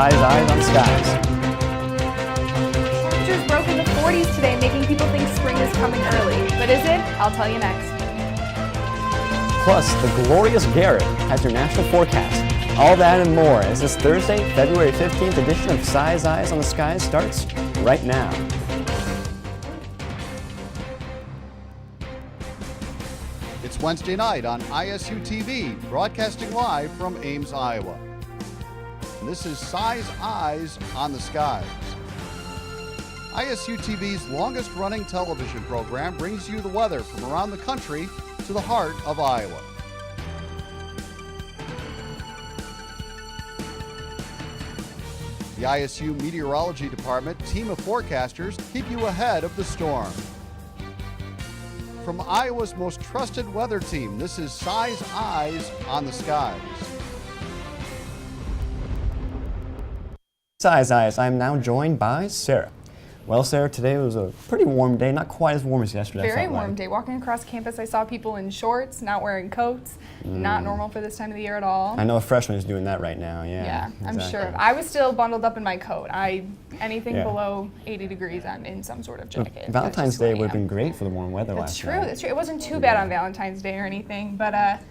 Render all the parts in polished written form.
Si's Eyes on the Skies. Temperatures broke in the 40s today, making people think spring is coming early. But is it? I'll tell you next. Plus, the glorious Garrett has your national forecast. All that and more as this Thursday, February 15th edition of Si's Eyes on the Skies starts right now. It's Wednesday night on ISU TV, broadcasting live from Ames, Iowa. And this is Si's Eyes on the Skies. ISU TV's longest-running television program brings you the weather from around the country to the heart of Iowa. The ISU Meteorology Department team of forecasters keep you ahead of the storm. From Iowa's most trusted weather team, this is Si's Eyes on the Skies. Si's Eyes, I'm now joined by Sara. Well, Sara, today was a pretty warm day, not quite as warm as yesterday. Very warm day. Walking across campus, I saw people in shorts, not wearing coats. Not normal for this time of the year at all. I know a freshman is doing that right now, yeah. Yeah, exactly. I'm sure. I was still bundled up in my coat. Anything below 80 degrees, I'm in some sort of jacket. Valentine's Day would have been great for the warm weather last night. That's true. It wasn't too bad on Valentine's Day or anything, but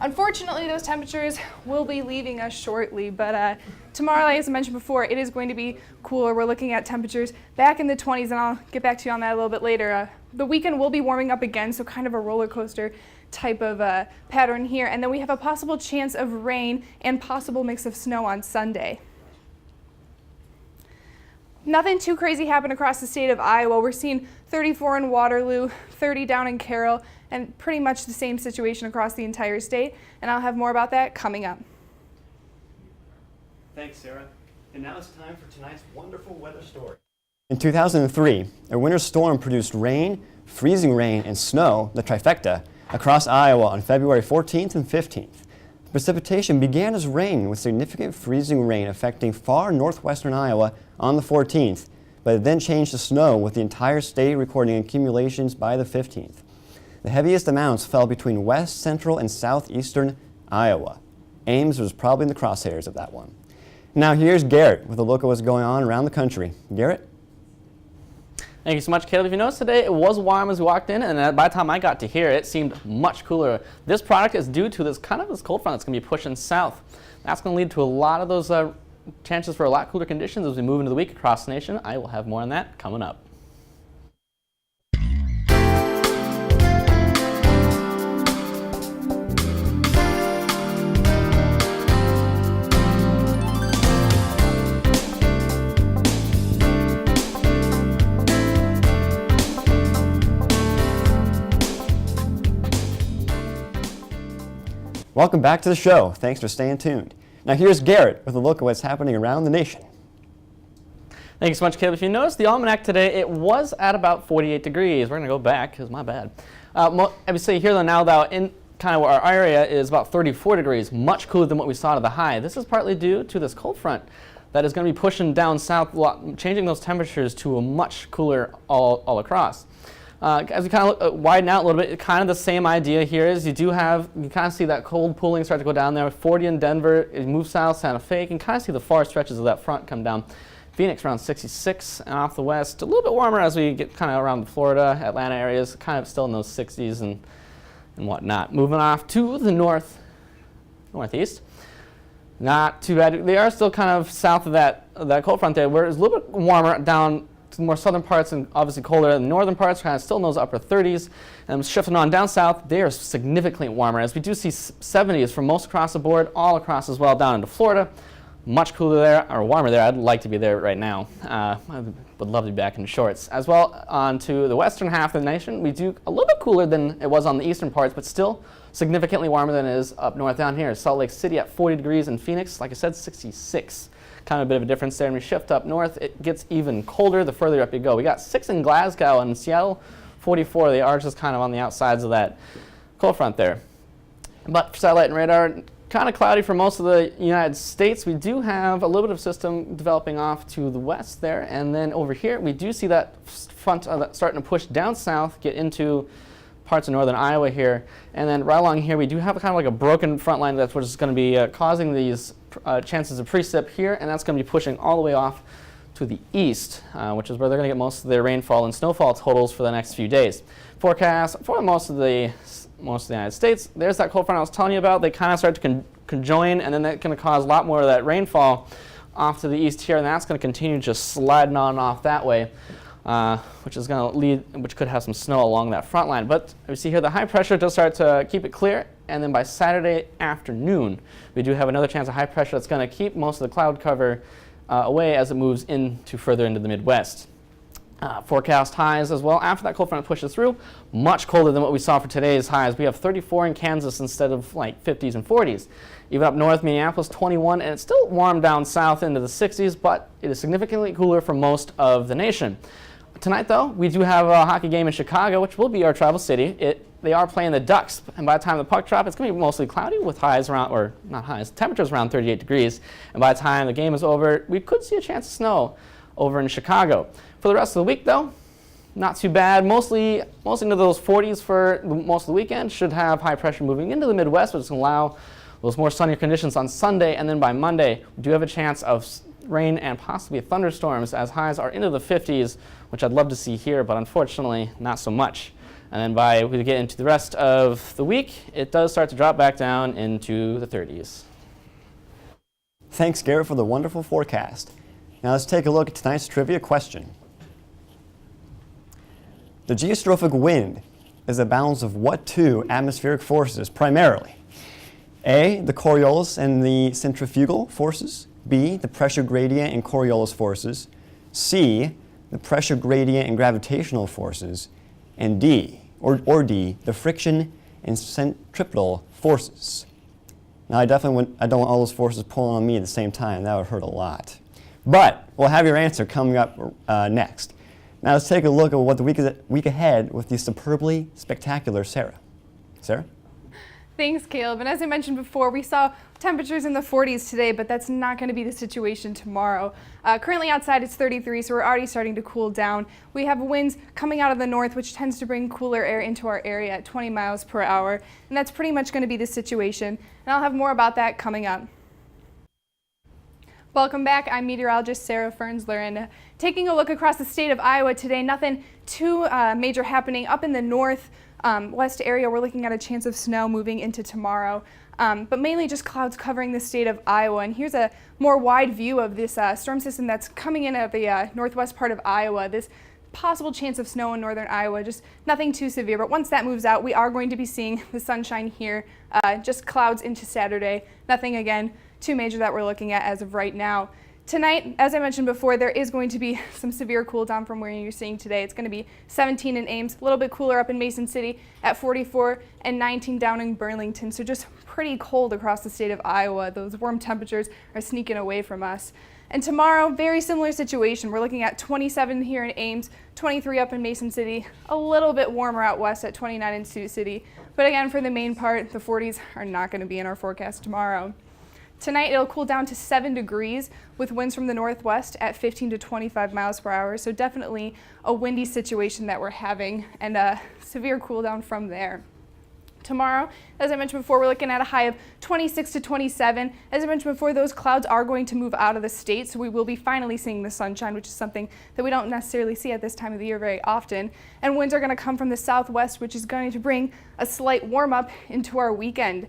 unfortunately those temperatures will be leaving us shortly. But tomorrow, as I mentioned before, it is going to be cooler. We're looking at temperatures back in the 20s, and I'll get back to you on that a little bit later. The weekend will be warming up again, so kind of a roller coaster type of pattern here. And then we have a possible chance of rain and possible mix of snow on Sunday. Nothing too crazy happened across the state of Iowa. We're seeing 34 in Waterloo, 30 down in Carroll, and pretty much the same situation across the entire state. And I'll have more about that coming up. Thanks, Sara. And now it's time for tonight's wonderful weather story. In 2003, a winter storm produced rain, freezing rain, and snow, the trifecta, across Iowa on February 14th and 15th. The precipitation began as rain, with significant freezing rain affecting far northwestern Iowa on the 14th, but it then changed to snow, with the entire state recording accumulations by the 15th. The heaviest amounts fell between west, central, and southeastern Iowa. Ames was probably in the crosshairs of that one. Now here's Garrett with a look at what's going on around the country. Garrett? Thank you so much, Caleb. If you noticed today, it was warm as we walked in, and by the time I got to here, it seemed much cooler. This product is due to this cold front that's going to be pushing south. That's going to lead to a lot of those chances for a lot cooler conditions as we move into the week across the nation. I will have more on that coming up. Welcome back to the show. Thanks for staying tuned. Now here's Garrett with a look at what's happening around the nation. Thank you so much, Caleb. If you noticed the almanac today, it was at about 48 degrees. We're going to go back, because my bad. Obviously here though now, in kind of where our area is about 34 degrees, much cooler than what we saw to the high. This is partly due to this cold front that is going to be pushing down south, changing those temperatures to a much cooler all across. As we kind of widen out a little bit, kind of the same idea here is you kind of see that cold pooling start to go down there. 40 in Denver, it moves south, Santa Fe, you can kind of see the far stretches of that front come down. Phoenix around 66, and off the west, a little bit warmer as we get kind of around the Florida, Atlanta areas, kind of still in those 60s and whatnot. Moving off to the northeast, not too bad. They are still kind of south of that cold front there, where it's a little bit warmer down to the more southern parts and obviously colder in the northern parts, kind of still in those upper 30s. And shifting on down south, they are significantly warmer, as we do see 70s for most across the board, all across as well down into Florida. Much cooler there, or warmer there. I'd like to be there right now. I would love to be back in shorts. As well, on to the western half of the nation, we do a little bit cooler than it was on the eastern parts, but still significantly warmer than it is up north down here. Salt Lake City at 40 degrees, and Phoenix, like I said, 66. Kind of a bit of a difference there. And we shift up north, it gets even colder the further up you go. We got 6 in Glasgow, and in Seattle, 44. They are just kind of on the outsides of that cold front there. But for satellite and radar, kind of cloudy for most of the United States. We do have a little bit of system developing off to the west there, and then over here we do see that front starting to push down south, get into parts of northern Iowa here. And then right along here, we do have kind of like a broken front line that's what's going to be causing these chances of precip here, and that's going to be pushing all the way off to the east, which is where they're going to get most of their rainfall and snowfall totals for the next few days. Forecast for most of the United States. There's that cold front I was telling you about. They kind of start to conjoin, and then that's going to cause a lot more of that rainfall off to the east here, and that's going to continue just sliding on off that way, which is going to which could have some snow along that front line. But we see here the high pressure does start to keep it clear, and then by Saturday afternoon, we do have another chance of high pressure that's going to keep most of the cloud cover away as it moves further into the Midwest. Forecast highs as well after that cold front pushes through, much colder than what we saw for today's highs. We have 34 in Kansas instead of like 50s and 40s. Even up north, Minneapolis 21, and it's still warm down south into the 60s, but it is significantly cooler for most of the nation. Tonight, though, we do have a hockey game in Chicago, which will be our travel city. They are playing the Ducks, and by the time the puck drop, it's going to be mostly cloudy with highs around, or not highs, temperatures around 38 degrees. And by the time the game is over, we could see a chance of snow over in Chicago. For the rest of the week, though, not too bad. Mostly into those 40s for most of the weekend. Should have high pressure moving into the Midwest, which is going to allow those more sunny conditions on Sunday. And then by Monday, we do have a chance of rain and possibly thunderstorms as highs are into the 50s, which I'd love to see here, but unfortunately not so much. And then we get into the rest of the week, it does start to drop back down into the 30s. Thanks, Garrett, for the wonderful forecast. Now let's take a look at tonight's trivia question. The geostrophic wind is a balance of what two atmospheric forces primarily? A, the Coriolis and the centrifugal forces. B, the pressure gradient and Coriolis forces. C, the pressure gradient and gravitational forces. And D, D, the friction and centripetal forces. Now I don't want all those forces pulling on me at the same time. That would hurt a lot. But we'll have your answer coming up next. Now let's take a look at what the week ahead with the superbly spectacular Sara. Sara? Thanks, Caleb. And as I mentioned before, we saw temperatures in the 40s today, but that's not going to be the situation tomorrow. Currently outside it's 33, so we're already starting to cool down. We have winds coming out of the north, which tends to bring cooler air into our area at 20 miles per hour. And that's pretty much going to be the situation. And I'll have more about that coming up. Welcome back. I'm meteorologist Sara Foernssler, and taking a look across the state of Iowa today, nothing too major happening up in the north west area. We're looking at a chance of snow moving into tomorrow, but mainly just clouds covering the state of Iowa. And here's a more wide view of this storm system that's coming in at the northwest part of Iowa. This possible chance of snow in northern Iowa, just nothing too severe. But once that moves out, we are going to be seeing the sunshine here, just clouds into Saturday. Nothing, again, too major that we're looking at as of right now. Tonight, as I mentioned before, there is going to be some severe cool down from where you're seeing today. It's going to be 17 in Ames, a little bit cooler up in Mason City at 44, and 19 down in Burlington. So just pretty cold across the state of Iowa. Those warm temperatures are sneaking away from us. And tomorrow, very similar situation. We're looking at 27 here in Ames, 23 up in Mason City, a little bit warmer out west at 29 in Sioux City. But again, for the main part, the 40s are not going to be in our forecast tomorrow. Tonight, it'll cool down to 7 degrees with winds from the northwest at 15 to 25 miles per hour. So definitely a windy situation that we're having, and a severe cool down from there. Tomorrow, as I mentioned before, we're looking at a high of 26 to 27. As I mentioned before, those clouds are going to move out of the state, so we will be finally seeing the sunshine, which is something that we don't necessarily see at this time of the year very often. And winds are going to come from the southwest, which is going to bring a slight warm up into our weekend.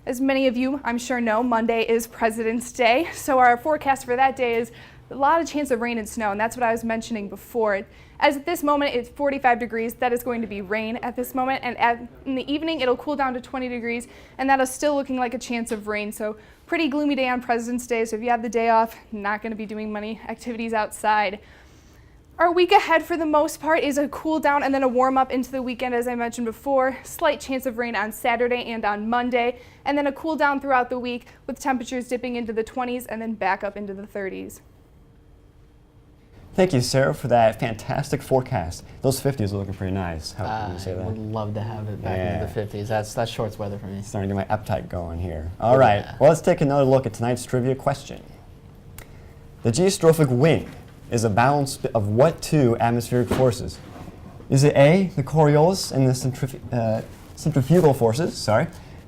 As many of you, I'm sure, know, Monday is President's Day, so our forecast for that day is a lot of chance of rain and snow, and that's what I was mentioning before. As at this moment, it's 45 degrees. That is going to be rain at this moment, and in the evening, it'll cool down to 20 degrees, and that is still looking like a chance of rain. So pretty gloomy day on President's Day, so if you have the day off, not going to be doing many activities outside. Our week ahead, for the most part, is a cool down and then a warm up into the weekend, as I mentioned before. Slight chance of rain on Saturday and on Monday, and then a cool down throughout the week with temperatures dipping into the 20s and then back up into the 30s. Thank you, Sara, for that fantastic forecast. Those 50s are looking pretty nice. How can you say that? I would love to have it back into the 50s. That's shorts weather for me. Starting to get my appetite going here. All right, well, let's take another look at tonight's trivia question. The geostrophic wind is a balance of what two atmospheric forces? Is it A, the Coriolis and the centrifugal forces, sorry,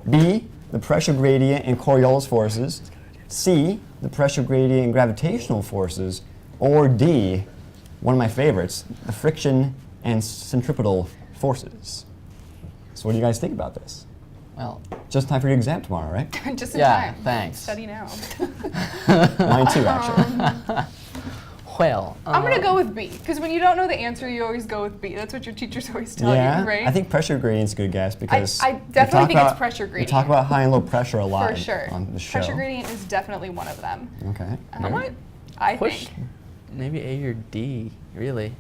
B, the pressure gradient and Coriolis forces, C, the pressure gradient and gravitational forces, or D, one of my favorites, the friction and centripetal forces? So what do you guys think about this? Well, Just time for your exam tomorrow, right? Just in yeah, time. thanks. Study now. Mine too, actually. Well, I'm gonna go with B, because when you don't know the answer, you always go with B. That's what your teachers always tell Yeah, you, right? I think pressure gradient's a good guess because I we definitely talk think it's about- pressure We gradient. talk about high and low pressure a lot For sure. on the show. Pressure gradient is definitely one of them. Okay. I might I push think. maybe A or D, really.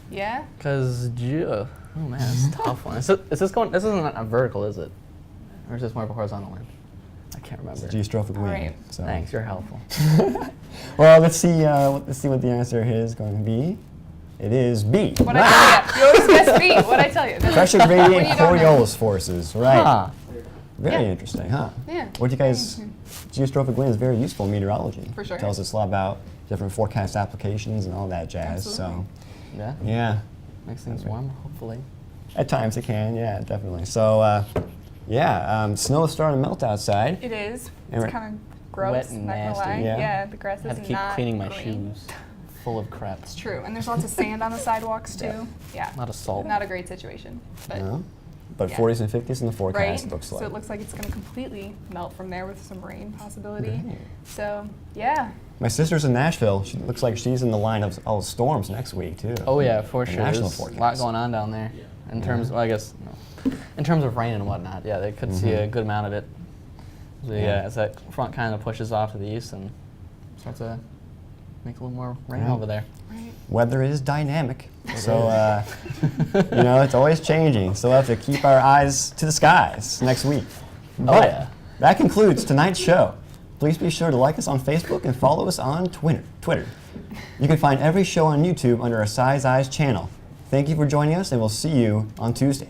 Yeah? Because, oh man, it's a tough one. Is this going, this isn't a vertical, is it? Or is this more of a horizontal line? I can't remember. G-strophic wind. Right. So. Thanks, you're helpful. Well, let's see what the answer is going to be. It is B. What I tell you. You always guess B. What I tell you. Pressure When gradient you don't know. Coriolis forces. Right. Huh. Very Yeah. interesting, huh? Yeah. What do you guys? Geostrophic wind is very useful in meteorology. For sure. Tells us a lot about different forecast applications and all that jazz. Absolutely. Yeah, So, yeah, makes things warmer, hopefully. at times it can. Yeah, definitely. So, snow is starting to melt outside. It is. And It's we're- kind of gross, Wet and not gonna nasty. lie. Yeah. The grass I have is to keep not cleaning my green. shoes full of crap. It's true. And there's lots of sand on the sidewalks, too. Yeah. A lot of salt. Not a great situation. But, No? But Yeah. 40s and 50s in the forecast, right? it looks like. So it looks like it's going to completely melt from there with some rain possibility. Great. So, yeah. My sister's in Nashville. She looks like she's in the line of all the storms next week, too. Oh yeah, for The sure. national There's a lot forecast. going on down there. In terms, well, I guess, in terms of rain and whatnot. Yeah, they could see a good amount of it. So, yeah, as that front kind of pushes off to the east and starts to make a little more rain Yeah. over there. Right. Weather is dynamic, so it's always changing. So we'll have to keep our eyes to the skies next week. Oh But yeah. that concludes tonight's show. Please be sure to like us on Facebook and follow us on Twitter. You can find every show on YouTube under our Size Eyes channel. Thank you for joining us, and we'll see you on Tuesday.